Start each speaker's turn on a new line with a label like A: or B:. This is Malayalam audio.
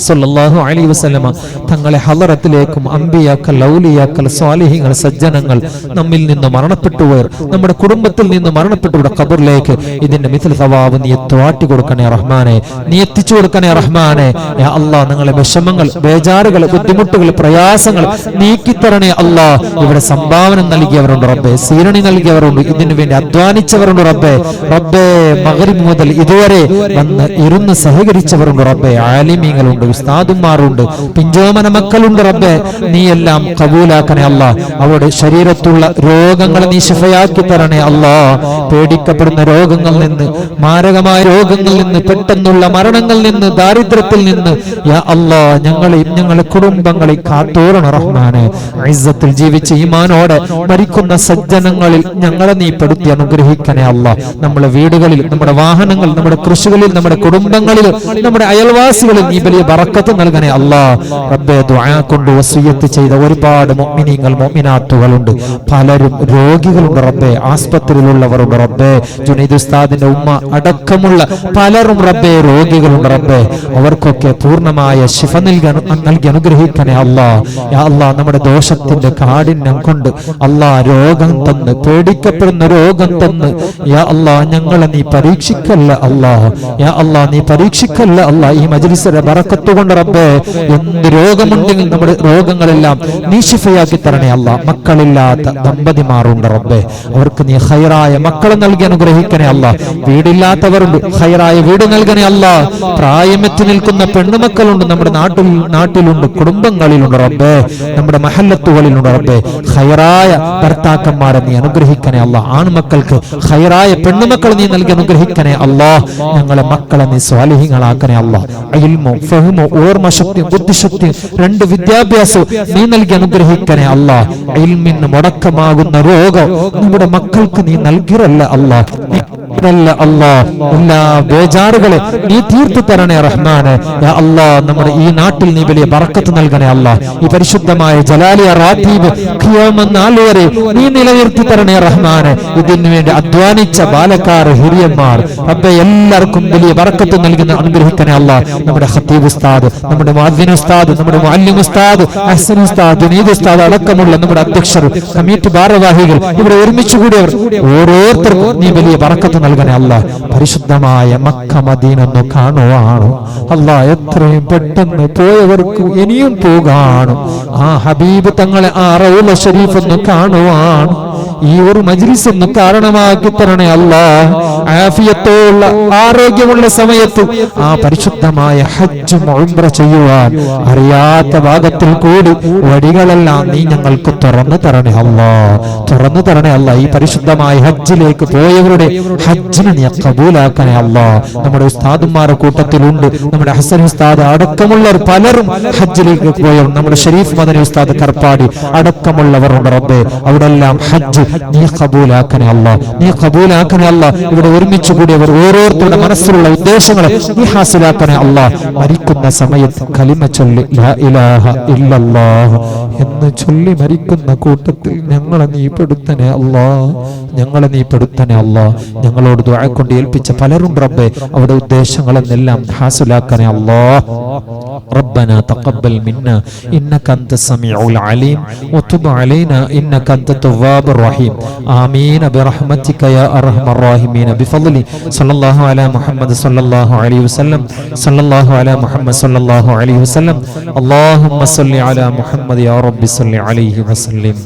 A: സല്ലല്ലാഹു അലൈഹി വസല്ലമ തങ്ങളെ ഹളറത്തിലേക്കും അമ്പിയാക്കൾ, ഔലിയാക്കൾ, സ്വാലിഹീങ്ങൾ, സജ്ജനങ്ങൾ നമ്മിൽ നിന്ന് മരണപ്പെട്ടുപോയർ, നമ്മുടെ കുടുംബത്തിൽ നിന്ന് മരണപ്പെട്ടുവിടെ ഖബറിലേക്ക് ഇതിന്റെ മിഥിൽ സവാബ് നീ എത്തുവാട്ടി കൊടുക്കണേ റഹ്മാനെ, നീ എത്തിച്ചു കൊടുക്കണേ റഹ്മാനെ. യാ അല്ലാഹ്, ഞങ്ങളെ വിഷമങ്ങൾ, ബേജാറുകൾ, ബുദ്ധിമുട്ടുകൾ, പ്രയാസങ്ങൾ നീക്കിത്തരണേ അല്ലാഹ്. ഇവിടെ സംഭാവന നൽകിയവരുണ്ട് റബ്ബേ, സീരണി നൽകിയവരുണ്ട്, ഇതിനു വേണ്ടി അധ്വാനിച്ചവരുണ്ട് റബ്ബേ. മഗ്രിബ് മുതൽ ഇതുവരെ വന്ന് ഇരുന്ന് സഹകരിച്ചവരുണ്ട് റബ്ബേ. ആലിമീങ്ങളുണ്ട്, ഉസ്താദുമാരുണ്ട്, പിഞ്ചോമന മക്കളുണ്ട് റബ്ബേ. നീ എല്ലാം കബൂലാക്കണേ അല്ലാ. അവരുടെ ശരീരത്തുള്ള രോഗങ്ങളെ നീ ശിഫയാക്കി തരണേ അല്ലാ. പേടിക്കപ്പെടുന്ന രോഗങ്ങളിൽ നിന്ന്, മാരകമായ രോഗങ്ങളിൽ നിന്ന്, പെട്ടെന്നുള്ള മരണങ്ങളിൽ നിന്ന്, ദാരിദ്ര്യത്തിൽ നിന്ന് യാ അല്ലാ ഞങ്ങളെയും ഞങ്ങളുടെ കുടുംബങ്ങളെ കാത്തോരണം റഹ്മാനെ. ഇസ്സത്തിൽ ജീവിച്ച് ഈമാനോടെ മരിക്കുന്ന സജ്ജനങ്ങളിൽ ഞങ്ങളെ നീ പെടുത്തി അനുഗ്രഹിക്കണേ അല്ലാ. നമ്മുടെ വീടുകളിൽ, നമ്മുടെ വാഹനങ്ങൾ, നമ്മുടെ കൃഷികളിൽ, നമ്മുടെ കുടുംബങ്ങളിൽ, നമ്മുടെ അയൽവാസികളിൽ നീ വലിയ ബറക്കത്ത് നൽകണേ അല്ലാ. റബ്ബേ, ദുആ കൊണ്ട് വസിയത്ത് ചെയ്ത ഒരുപാട് മുഅ്മിനീങ്ങൾ, മുഅ്മിനാത്തുകളുണ്ട്, പലരും രോഗികളുണ്ട് റബ്ബേ, ആസ്പത്രിയിലുള്ളവരുണ്ട് റബ്ബേ. ജുനൈദ് ഉസ്താദിന്റെ ഉമ്മ അടക്കമുള്ള പലരും റബ്ബേ രോഗികളുണ്ട് റബ്ബേ. അവർക്കൊക്കെ പൂർണ്ണമായ ശിഫ നൽകി അനുഗ്രഹിക്കണേ അല്ലാ. യാ അല്ലാ, നമ്മുടെ ദോഷത്തിന്റെ കാഠിന്യം കൊണ്ട് അല്ലാ രോഗം തന്ന്, പേടിക്കപ്പെടുന്ന രോഗം തന്ന് യാ അല്ലാ ഞങ്ങളെ നീ പരീക്ഷിക്കല്ല അല്ലാ. യാ അല്ലാ, നീ പരീക്ഷിക്കല്ല അല്ലാ. ഈ മജ്ലിസിന്റെ ബറക്കത്ത് കൊണ്ട് റബ്ബേ, എന്ത് രോഗമുണ്ടെങ്കിൽ നമ്മുടെ രോഗങ്ങളെല്ലാം നീ ശിഫയാക്കി തരണേ അല്ലാ. മക്കളില്ലാത്ത ദമ്പതിമാരുണ്ട് റബ്ബേ, അവർക്ക് നീ ഖൈറായ മക്കളെ നൽകി അനുഗ്രഹിക്കണേ അല്ലാ. വീടില്ലാത്തവരുണ്ട്, ഖൈറായ വീട് നൽകണേ അല്ലാ. പ്രായമെത്തി നിൽക്കുന്ന പെണ്ണുമക്കളുണ്ട്, നമ്മുടെ നാട്ടിലുണ്ട്, കുടുംബങ്ങളിലുണ്ട് റബ്ബേ, നമ്മുടെ മഹല്ലത്തുകളിലുണ്ട് റബ്ബേ. ഖൈറായ ഭർത്താക്കന്മാരെ നീ അനുഗ്രഹിക്കണേ അല്ലാ. ആൺമക്കൾക്ക് ഖൈറായ പെണ്ണുമക്കളെ നീ നൽകി അനുഗ്രഹിക്കണേ അല്ലാ. ഞങ്ങളെ മക്കളെ നീ സ്വാലിഹീങ്ങളാക്കണേ അല്ലാ. ഇൽമോ, ഫഹ്മോ, ഓർമ്മശക്തിയും ബുദ്ധിശക്തിയും, രണ്ട് വിദ്യാഭ്യാസവും നീ നൽകി അനുഗ്രഹിക്കണേ അല്ലാ. ഇൽമിന് മുടക്കമാകുന്ന രോഗം നമ്മുടെ മക്കൾക്ക് നീ നൽകിരല്ല അല്ലാ. അല്ലാ, എല്ലാ ബേജാറുകളെ നീ തീർത്തു തരണേ റഹ്മാനെ. യാ അല്ലാ, നമ്മുടെ ഈ നാട്ടിൽ നീ വലിയ ബറക്കത്ത് നൽകണേ അല്ലാ. ഈ പരിശുദ്ധമായ ജലാലിയ റാത്തീബ് ഖിയാമത്ത് നാൾ വരെ നീ നിലനിർത്തി തരണേ റഹ്മാനെ. ഇതിനു വേണ്ടി അധ്വാനിച്ച ബാലക്കാർ, ഹിരിയന്മാർ റബ്ബേ, എല്ലാവർക്കും വലിയ ബറക്കത്ത് നൽകുന്ന അനുഗ്രഹിക്കണേ അല്ലാ. നമ്മുടെ ഖത്തീബ് ഉസ്താദ്, നമ്മുടെ മുഅദ്ദിൻ ഉസ്താദ്, നമ്മുടെ മുഅല്ലിം ഉസ്താദ്, അഹ്സൻ ഉസ്താദ്, ജുനൈദ് ഉസ്താദ് അടക്കമുള്ള നമ്മുടെ അധ്യക്ഷർ, കമ്മിറ്റി ഭാരവാഹികൾ, ഇവിടെ ഒരുമിച്ച് കൂടിയവർ ഓരോരുത്തർക്കും നീ വലിയ ബറക്കത്ത് നൽകണേ അല്ലാ. പരിശുദ്ധമായ മക്ക മദീന ഒന്ന് കാണുവാണ് അല്ലാ. എത്രയും പെട്ടെന്ന് പോയവർക്ക് ഇനിയും പോകാണ്. ആ ഹബീബ് തങ്ങളെ ആ റൗള ശരീഫ് ഒന്ന് കാണുവാണ്. ഈ ഒരു മജ്ലിസ് ഒന്ന് കാരണമാക്കി തരണേ അല്ലാ. ആഫിയത്തുള്ള ആരോഗ്യമുള്ള സമയത്ത് ആ പരിശുദ്ധമായ ഹജ്ജ് ഉംറ ചെയ്യുവാൻ അറിയാത്ത ഭാഗത്തിൽ കൂടി വഴികളെല്ലാം നീ ഞങ്ങൾക്ക് തുറന്നു തരണേ അല്ലാ. തുറന്നു തരണേ അല്ലാ. ഈ പരിശുദ്ധമായ ഹജ്ജിലേക്ക് പോയവരുടെ ഹജ്ജിനെ നീ കബൂലാക്കണേ അല്ലാ. നമ്മുടെ ഉസ്താദുമാരുടെ കൂട്ടത്തിലുണ്ട്, നമ്മുടെ ഹസൻ ഉസ്താദ് അടക്കമുള്ളവർ പലരും ഹജ്ജിലേക്ക് പോയവർ, നമ്മുടെ ഷരീഫ് മദനി ഉസ്താദ് കർപ്പാടി അടക്കമുള്ളവരുണ്ട് റബ്ബേ. അവിടെ എല്ലാം ഹജ്ജ് നീ കബൂലാക്കണേ അല്ലാ. നീ കബൂലാക്കണേ അല്ലാ. ഇവിടെ ഒരുമിച്ച് കൂടിയവർ ഓരോരുത്തരുടെ മനസ്സിലുള്ള ഉദ്ദേശങ്ങളെ നീ ഹാസിലാക്കണേ അല്ലാ. മരിക്കുന്ന സമയത്ത് കലിമ ചൊല്ലി ലാ ഇലാഹ ഇല്ലല്ലാഹ് എന്ന് ചൊല്ലി മരിക്കുന്ന കൂട്ടത്തിൽ ഞങ്ങളെ നീ പെടുത്തണേ അല്ലാ. ഞങ്ങളെ നീ പെടുത്തണേ അല്ലാ. ഞങ്ങളോട് ദുആ കൊണ്ട് ഏൽപ്പിച്ച പലരും റബ്ബേ, അവിടെ ഉദ്ദേശങ്ങളെല്ലാം ഹാസിലാക്കണേ അല്ലാ. ربنا تقبل منا إنك أنت السميع العليم وتب علينا إنك أنت التواب الرحيم آمين برحمتك يا أرحم الراحمين بفضل صلى الله على محمد صلى الله عليه وسلم صلى الله على محمد صلى الله عليه وسلم اللهم صل على محمد يا رب صل عليه وسلم.